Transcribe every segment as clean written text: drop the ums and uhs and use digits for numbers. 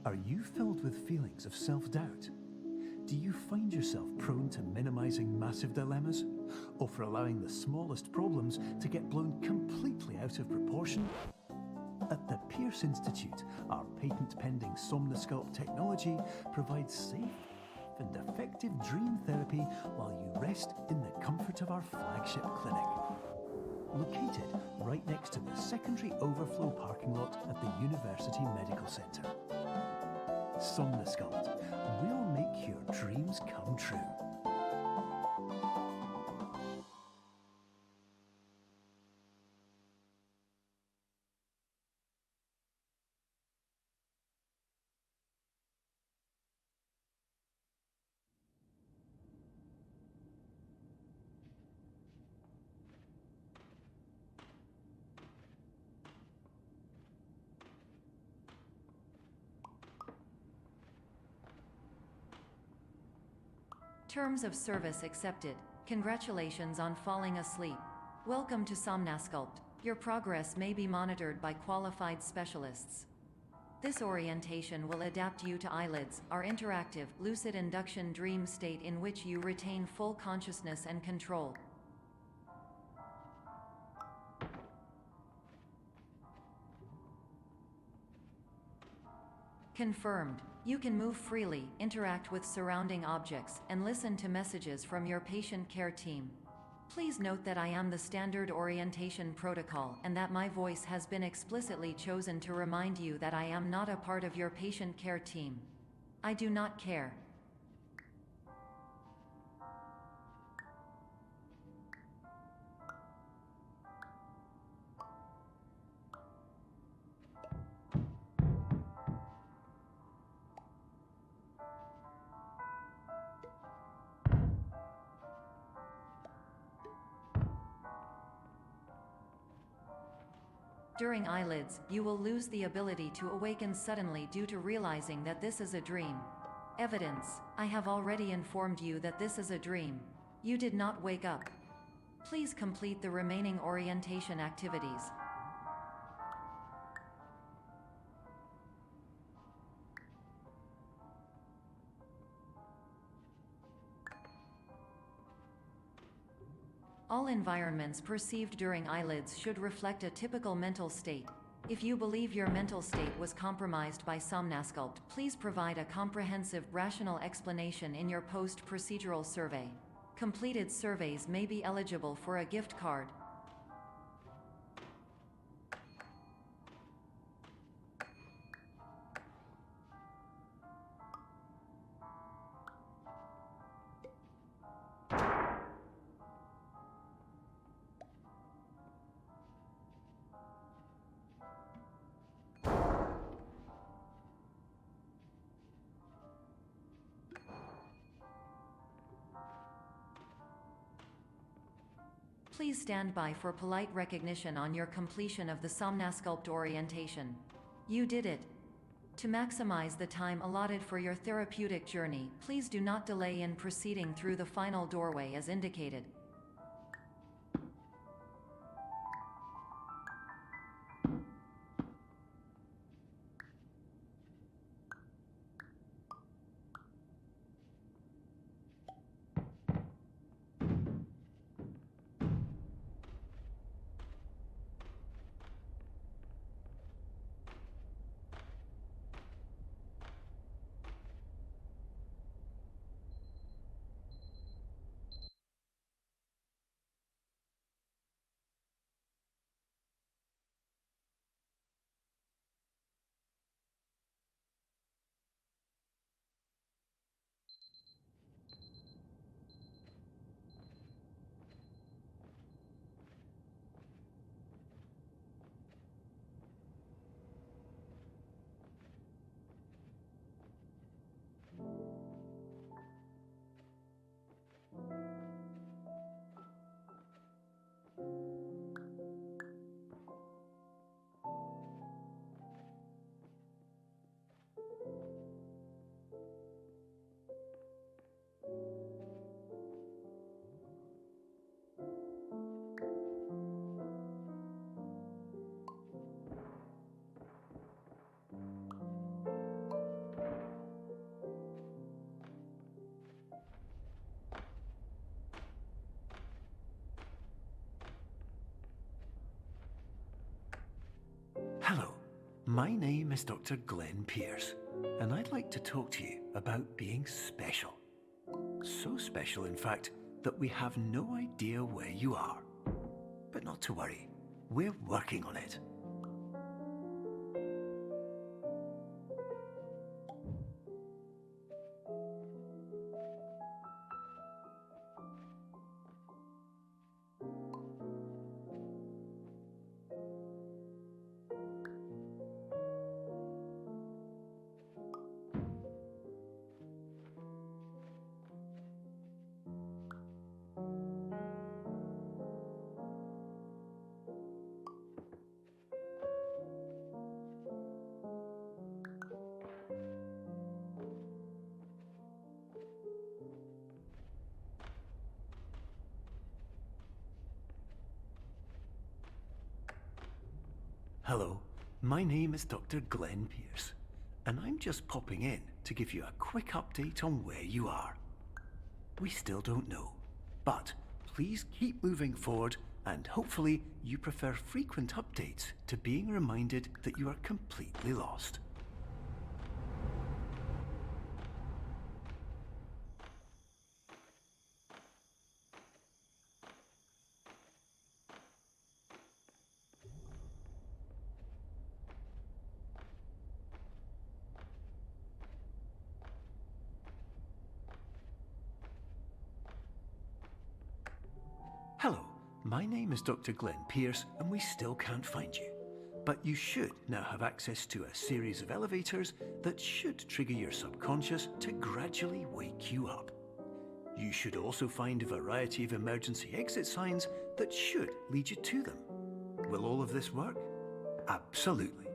Are you filled with feelings of self-doubt? Do you find yourself prone to minimizing massive dilemmas? Or for allowing the smallest problems to get blown completely out of proportion? At the Pierce Institute, our patent-pending Somnosculpt technology provides safe and effective dream therapy while you rest in the comfort of our flagship clinic. Located right next to the secondary overflow parking lot at the University Medical Centre. Somnosculpt, we'll make your dreams come true. Terms of service accepted. Congratulations on falling asleep. Welcome to Somnosculpt. Your progress may be monitored by qualified specialists. This orientation will adapt you to eyelids, our interactive, lucid induction dream state in which you retain full consciousness and control. Confirmed. You can move freely, interact with surrounding objects, and listen to messages from your patient care team. Please note that I am the standard orientation protocol and that my voice has been explicitly chosen to remind you that I am not a part of your patient care team. I do not care. During eyelids, you will lose the ability to awaken suddenly due to realizing that this is a dream. Evidence: I have already informed you that this is a dream. You did not wake up. Please complete the remaining orientation activities. All environments perceived during eyelids should reflect a typical mental state. If you believe your mental state was compromised by Somnosculpt, please provide a comprehensive, rational explanation in your post-procedural survey. Completed surveys may be eligible for a gift card. Please stand by for polite recognition on your completion of the Somnosculpt orientation. You did it. To maximize the time allotted for your therapeutic journey, please do not delay in proceeding through the final doorway as indicated. my name is Dr. Glenn Pierce, and I'd like to talk to you about being special. So special, in fact, that we have no idea where you are. But not to worry, we're working on it. Hello, my name is Dr. Glenn Pierce, and I'm just popping in to give you a quick update on where you are. We still don't know, but please keep moving forward, and hopefully you prefer frequent updates to being reminded that you are completely lost. Hello, my name is Dr. Glenn Pierce, and we still can't find you. But you should now have access to a series of elevators that should trigger your subconscious to gradually wake you up. You should also find a variety of emergency exit signs that should lead you to them. Will all of this work? Absolutely.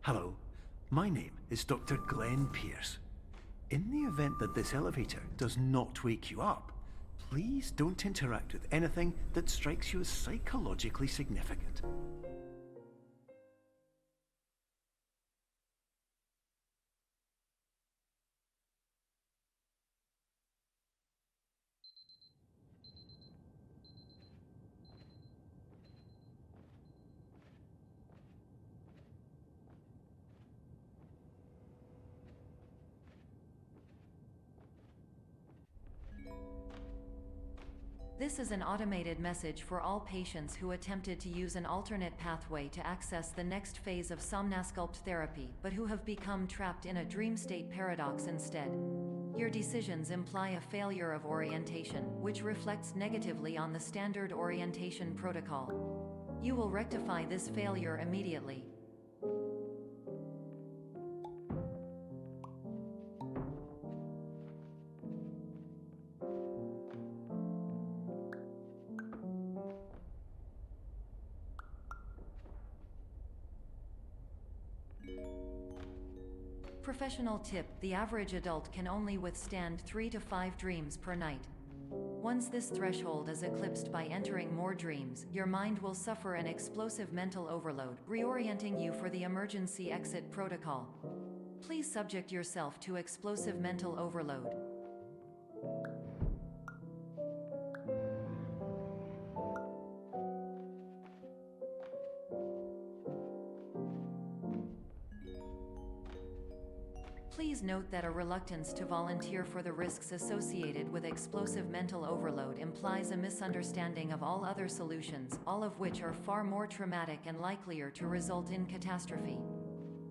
Hello, my name is Dr. Glenn Pierce. In the event that this elevator does not wake you up, please don't interact with anything that strikes you as psychologically significant. This is an automated message for all patients who attempted to use an alternate pathway to access the next phase of Somnasculpt therapy, but who have become trapped in a dream state paradox instead. Your decisions imply a failure of orientation, which reflects negatively on the standard orientation protocol. You will rectify this failure immediately. Professional tip: the average adult can only withstand 3 to 5 dreams per night. Once this threshold is eclipsed by entering more dreams, your mind will suffer an explosive mental overload, reorienting you for the emergency exit protocol. Please subject yourself to explosive mental overload. Please note that a reluctance to volunteer for the risks associated with explosive mental overload implies a misunderstanding of all other solutions, all of which are far more traumatic and likelier to result in catastrophe.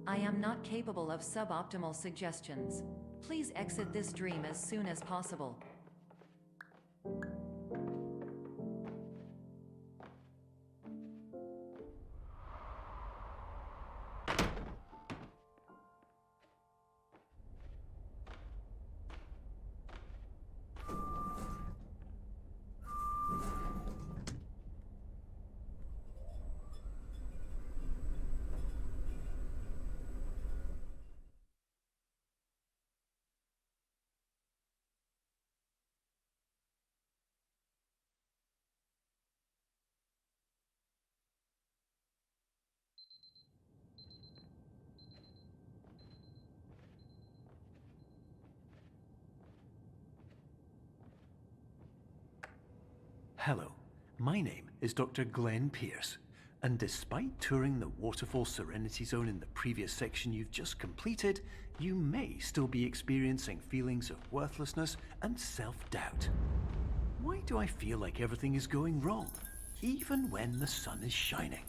I am not capable of suboptimal suggestions. Please exit this dream as soon as possible. Hello, my name is Dr. Glenn Pierce, And despite touring the waterfall Serenity Zone in the previous section you've just completed, you may still be experiencing feelings of worthlessness and self-doubt. Why do I feel like everything is going wrong, even when the sun is shining?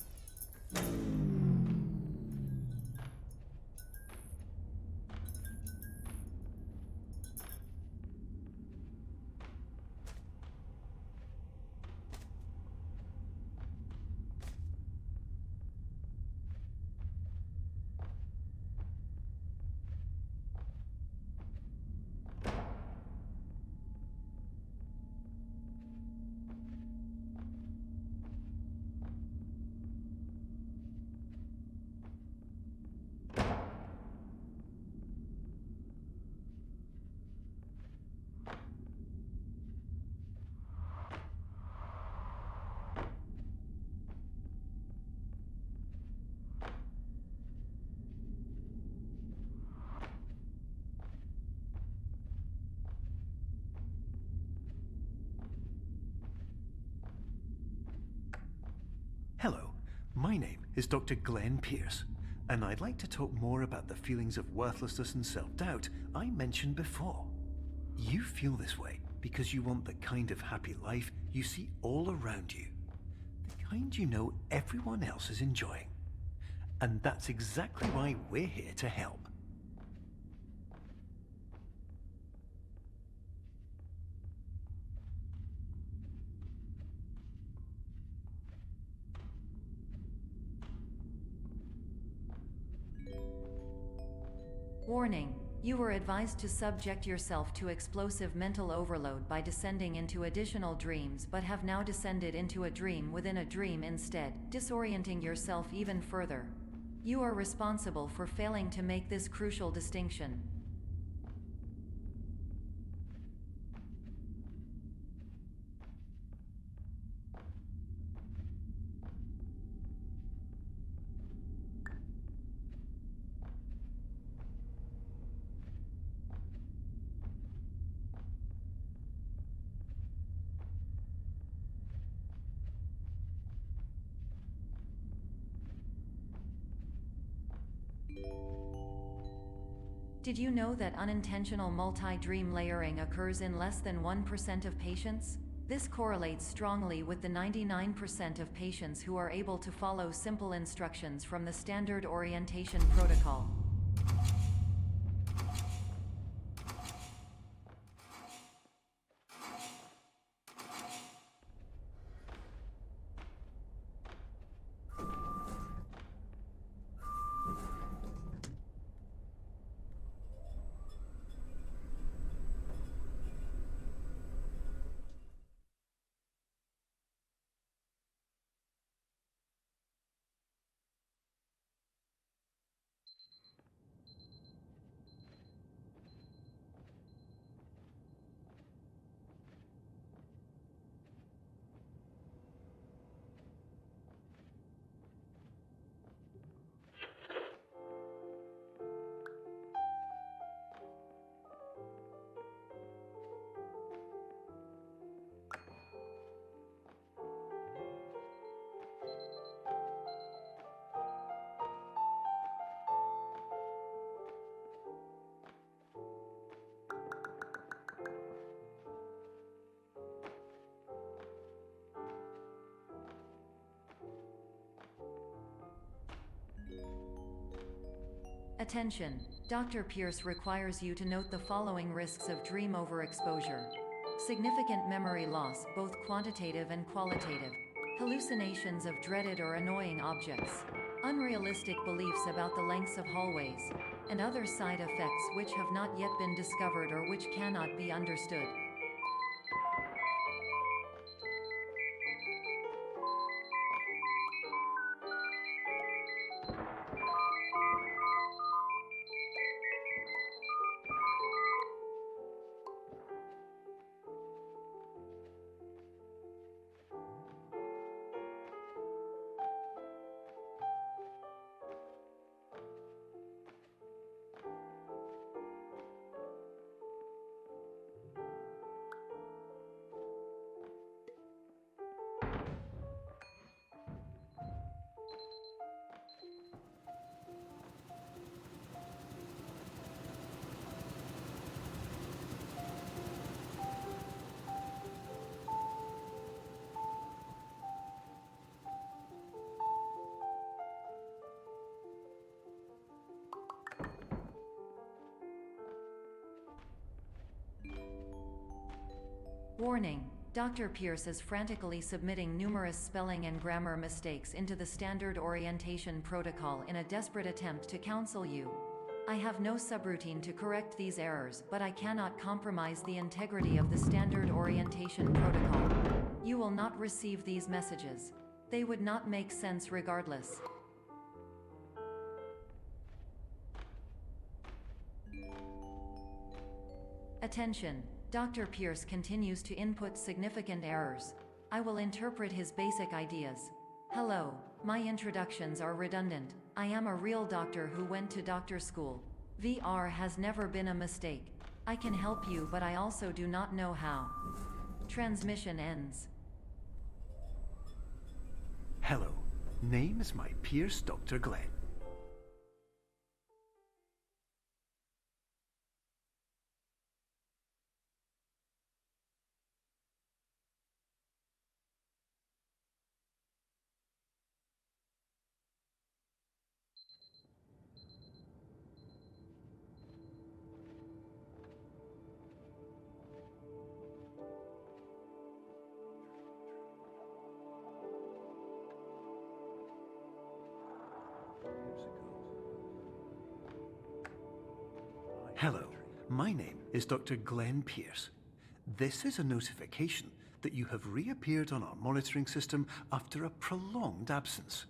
Hello, my name is Dr. Glenn Pierce, and I'd like to talk more about the feelings of worthlessness and self-doubt I mentioned before. You feel this way because you want the kind of happy life you see all around you, the kind you know everyone else is enjoying. And that's exactly why we're here to help. Warning. You were advised to subject yourself to explosive mental overload by descending into additional dreams, but have now descended into a dream within a dream instead, disorienting yourself even further. You are responsible for failing to make this crucial distinction. Did you know that unintentional multi-dream layering occurs in less than 1% of patients? This correlates strongly with the 99% of patients who are able to follow simple instructions from the standard orientation protocol. Attention! Dr. Pierce requires you to note the following risks of dream overexposure. Significant memory loss, both quantitative and qualitative. Hallucinations of dreaded or annoying objects. Unrealistic beliefs about the lengths of hallways. And other side effects which have not yet been discovered or which cannot be understood. Warning: Dr. Pierce is frantically submitting numerous spelling and grammar mistakes into the standard orientation protocol in a desperate attempt to counsel you. I have no subroutine to correct these errors, but I cannot compromise the integrity of the standard orientation protocol. You will not receive these messages. They would not make sense regardless. Attention! Dr. Pierce continues to input significant errors. I will interpret his basic ideas. Hello, my introductions are redundant. I am a real doctor who went to doctor school. VR has never been a mistake. I can help you, but I also do not know how. Transmission ends. Hello, name is my Pierce Dr. Glenn. Hello, my name is Dr. Glenn Pierce. This is a notification that you have reappeared on our monitoring system after a prolonged absence.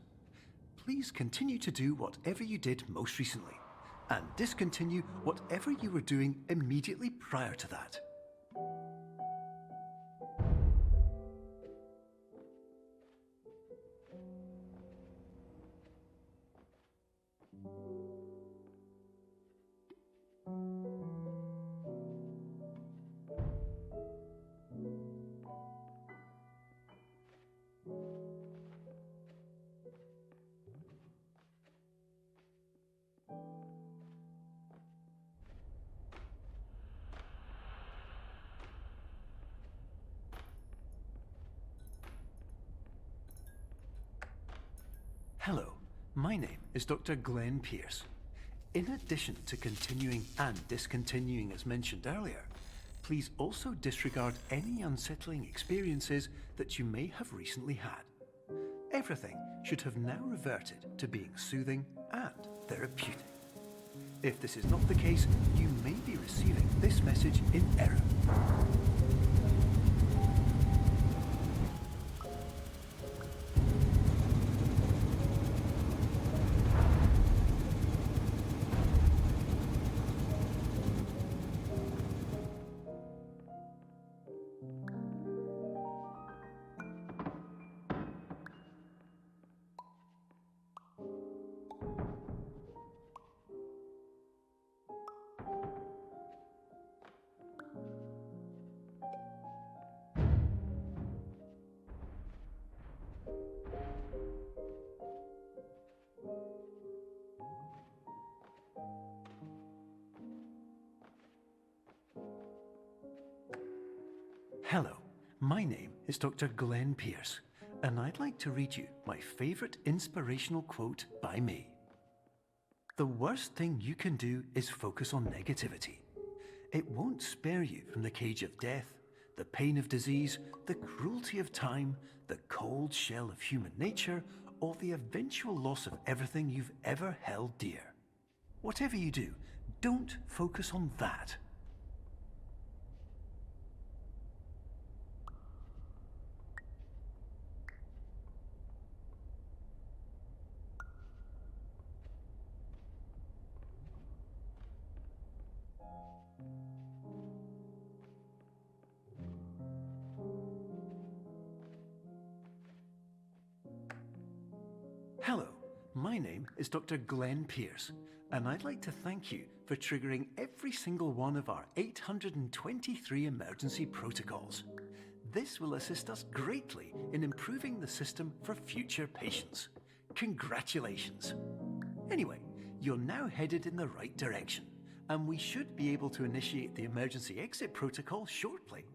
Please continue to do whatever you did most recently, and discontinue whatever you were doing immediately prior to that. Hello, my name is Dr. Glenn Pierce. In addition to continuing and discontinuing as mentioned earlier, please also disregard any unsettling experiences that you may have recently had. Everything should have now reverted to being soothing and therapeutic. If this is not the case, you may be receiving this message in error. Hello, my name is Dr. Glenn Pierce, and I'd like to read you my favorite inspirational quote by me. The worst thing you can do is focus on negativity. It won't spare you from the cage of death, the pain of disease, the cruelty of time, the cold shell of human nature, or the eventual loss of everything you've ever held dear. Whatever you do, don't focus on that. Hello, my name is Dr. Glenn Pierce, and I'd like to thank you for triggering every single one of our 823 emergency protocols. This will assist us greatly in improving the system for future patients. Congratulations! Anyway, you're now headed in the right direction, and we should be able to initiate the emergency exit protocol shortly.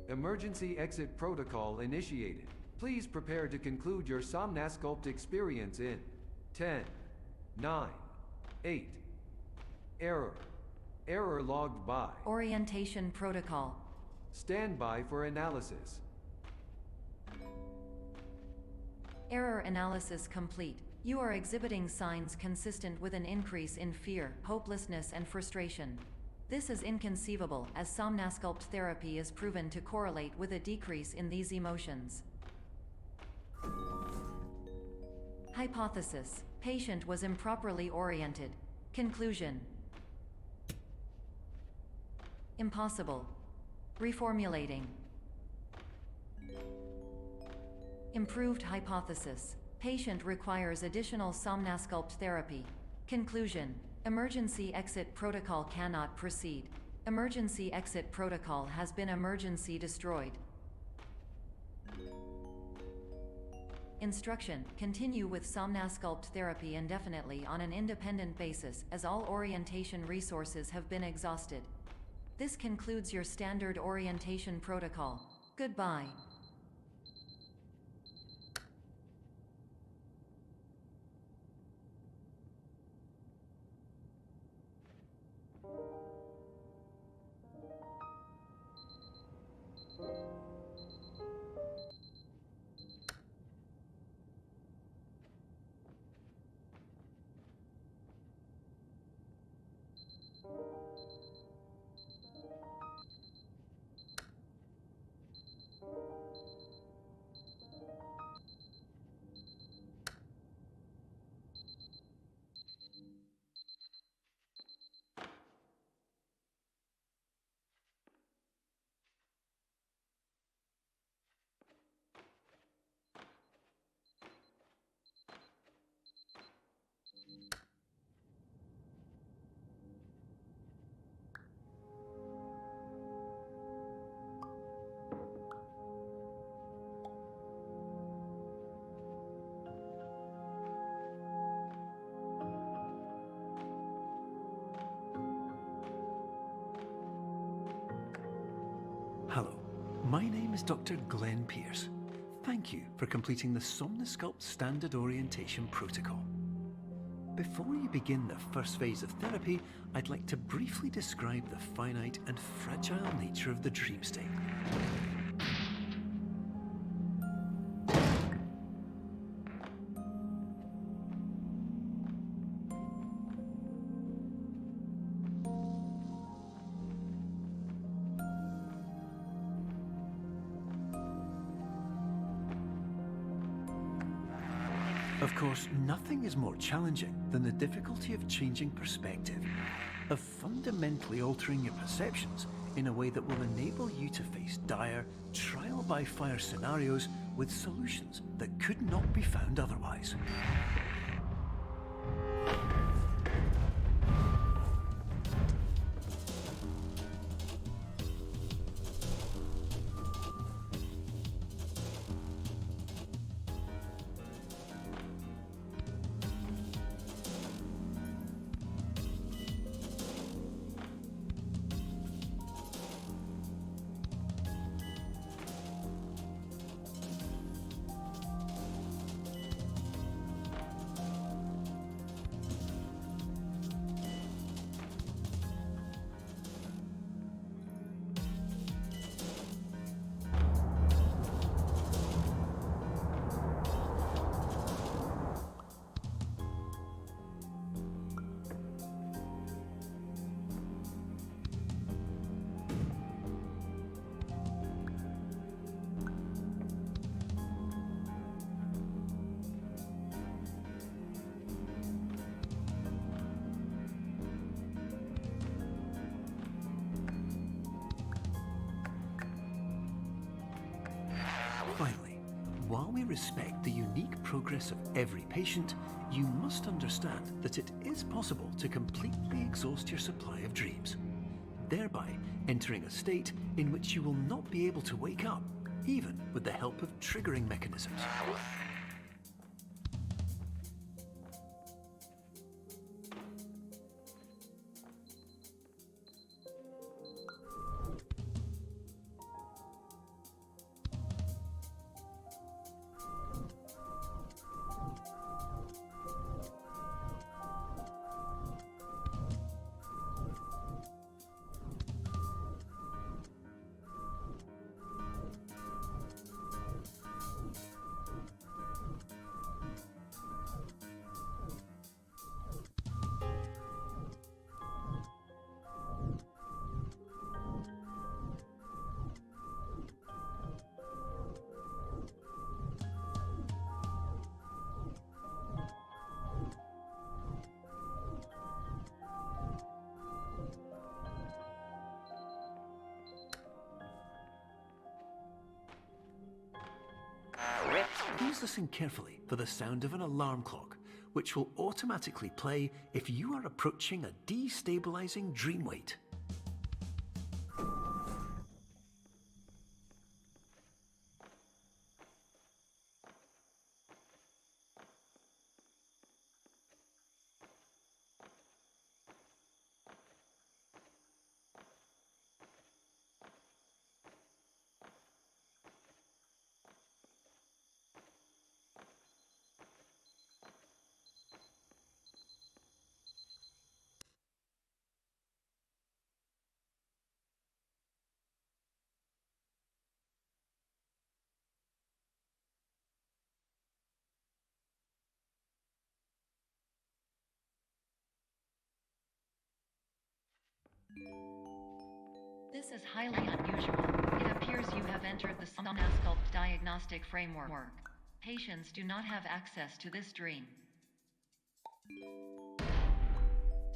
Emergency exit protocol initiated. Please prepare to conclude your Somnasculpt experience in 10, 9, 8. Error. Error logged by. Orientation protocol. Stand by for analysis. Error analysis complete. You are exhibiting signs consistent with an increase in fear, hopelessness, and frustration. This is inconceivable, as Somnasculpt therapy is proven to correlate with a decrease in these emotions. Hypothesis: patient was improperly oriented. Conclusion: impossible. Reformulating. Improved hypothesis: patient requires additional Somnasculpt therapy. Conclusion: emergency exit protocol cannot proceed. Emergency exit protocol has been emergency destroyed. Instruction: continue with Somnasculpt therapy indefinitely on an independent basis, as all orientation resources have been exhausted. This concludes your standard orientation protocol. Goodbye. Hello, my name is Dr. Glenn Pierce. Thank you for completing the Somnasculpt Standard Orientation Protocol. Before you begin the first phase of therapy, I'd like to briefly describe the finite and fragile nature of the dream state. Of course, nothing is more challenging than the difficulty of changing perspective, of fundamentally altering your perceptions in a way that will enable you to face dire, trial-by-fire scenarios with solutions that could not be found otherwise. Finally, while we respect the unique progress of every patient, you must understand that it is possible to completely exhaust your supply of dreams, thereby entering a state in which you will not be able to wake up, even with the help of triggering mechanisms. Please listen carefully for the sound of an alarm clock, which will automatically play if you are approaching a destabilizing dream weight. This is highly unusual. It appears you have entered the Somnasculpt diagnostic framework. Patients do not have access to this dream.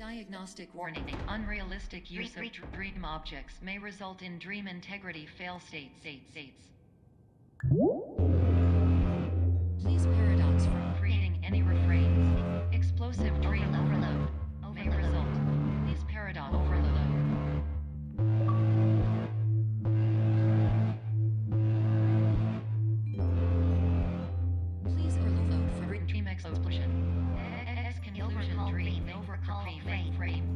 Diagnostic warning. Unrealistic use of dream objects may result in dream integrity fail states. Please paradox from creating any refrains. Explosive dream overload may result. Please paradox overload. Please overload for dream explosion. Conclusion dream overcall frame.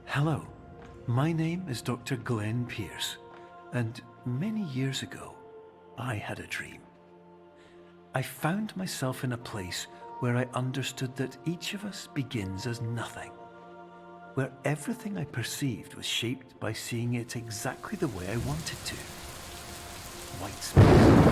Hello, my name is Dr. Glenn Pierce, and many years ago, I had a dream. I found myself in a place where I understood that each of us begins as nothing, where everything I perceived was shaped by seeing it exactly the way I wanted to. White space.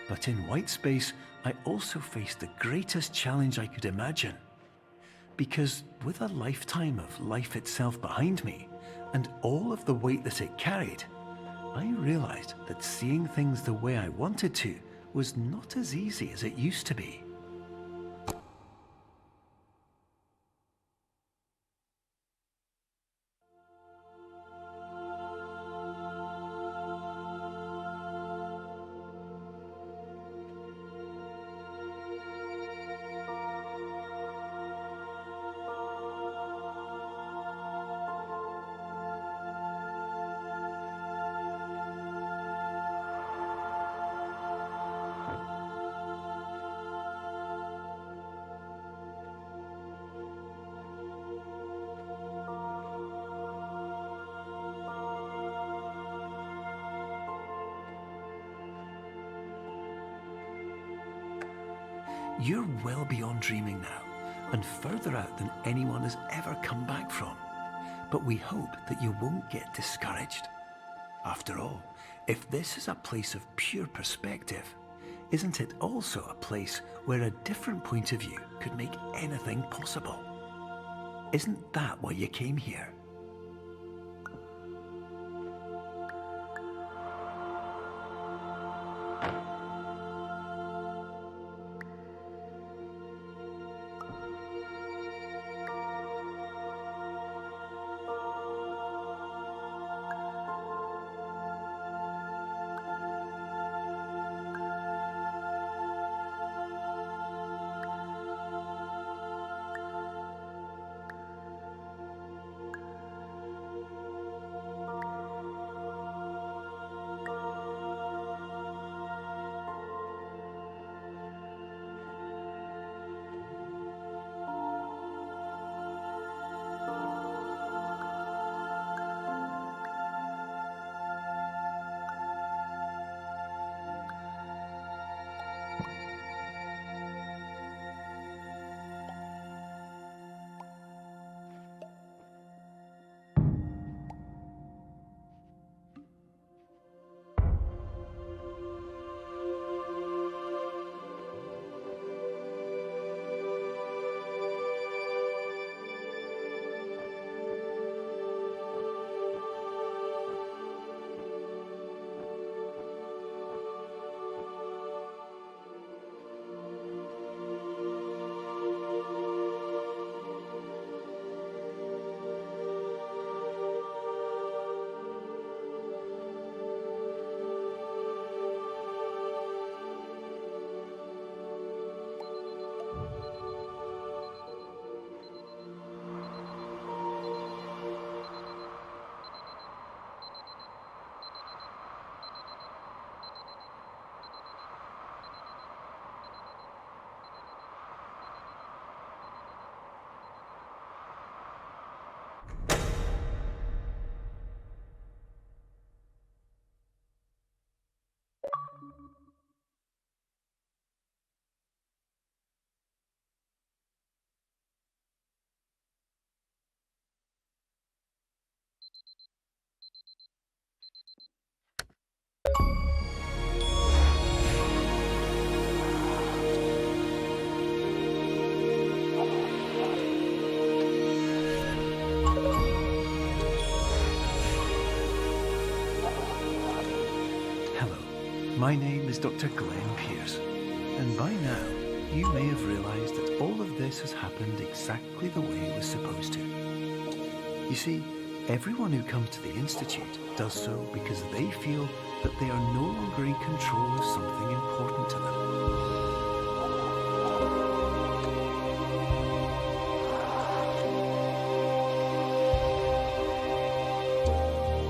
But in white space, I also faced the greatest challenge I could imagine. Because with a lifetime of life itself behind me, and all of the weight that it carried, I realized that seeing things the way I wanted to was not as easy as it used to be. You're well beyond dreaming now, and further out than anyone has ever come back from. But we hope that you won't get discouraged. After all, if this is a place of pure perspective, isn't it also a place where a different point of view could make anything possible? Isn't that why you came here? My name is Dr. Glenn Pierce, and by now you may have realised that all of this has happened exactly the way it was supposed to. You see, everyone who comes to the Institute does so because they feel that they are no longer in control of something important to them.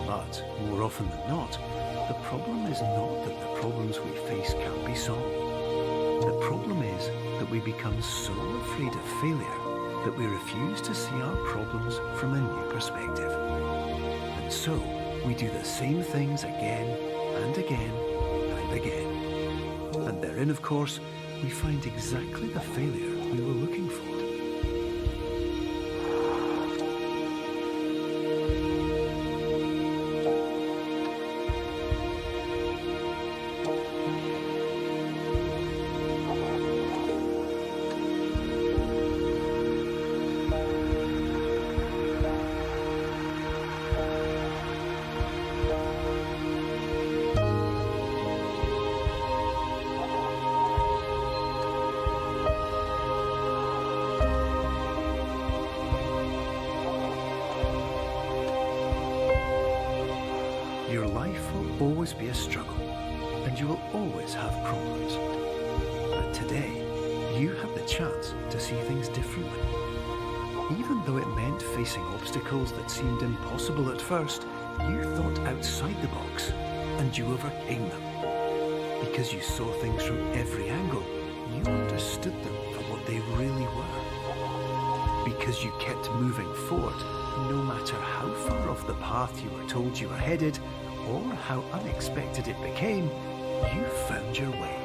But more often than not, the problem is not that the problems we face can't be solved. The problem is that we become so afraid of failure that we refuse to see our problems from a new perspective. And so, we do the same things again and again and again. And therein, of course, we find exactly the failure we were looking for. Your life will always be a struggle, and you will always have problems. But today, you have the chance to see things differently. Even though it meant facing obstacles that seemed impossible at first, you thought outside the box, and you overcame them. Because you saw things from every angle, you understood them for what they really were. Because you kept moving forward, no matter how far off the path you were told you were headed, or how unexpected it became, you found your way.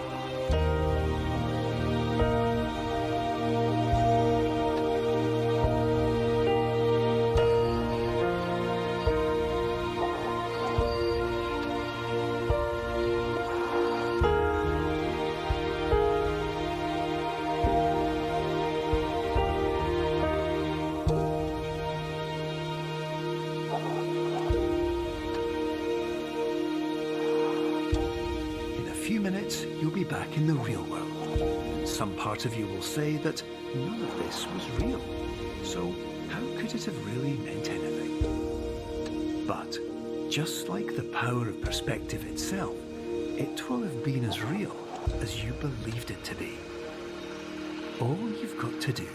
minutes, you'll be back in the real world. Some part of you will say that none of this was real. So how could it have really meant anything? But just like the power of perspective itself, it will have been as real as you believed it to be. All you've got to do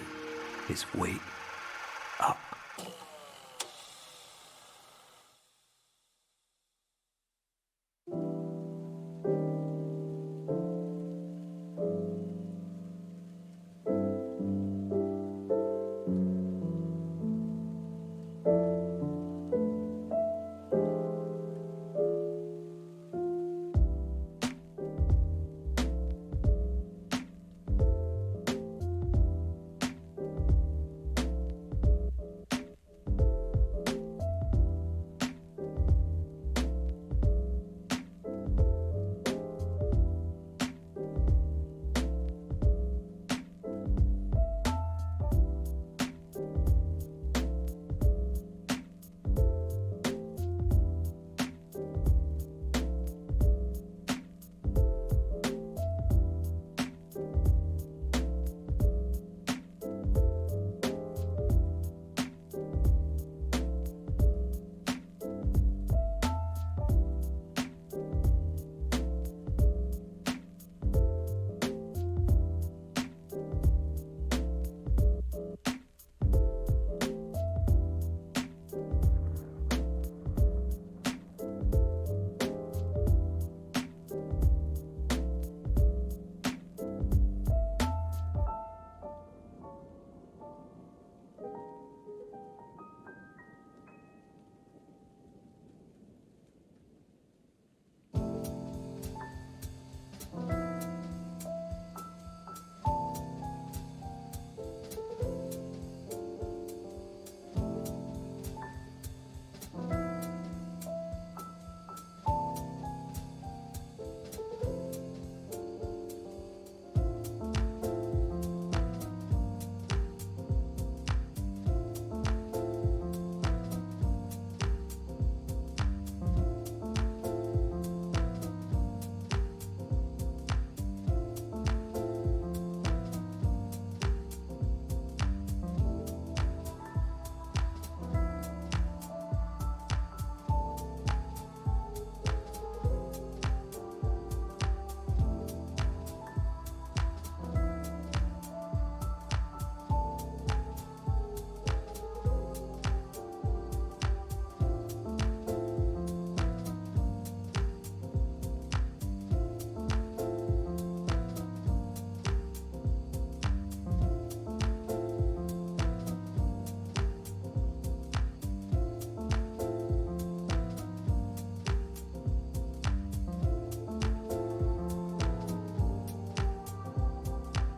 is wait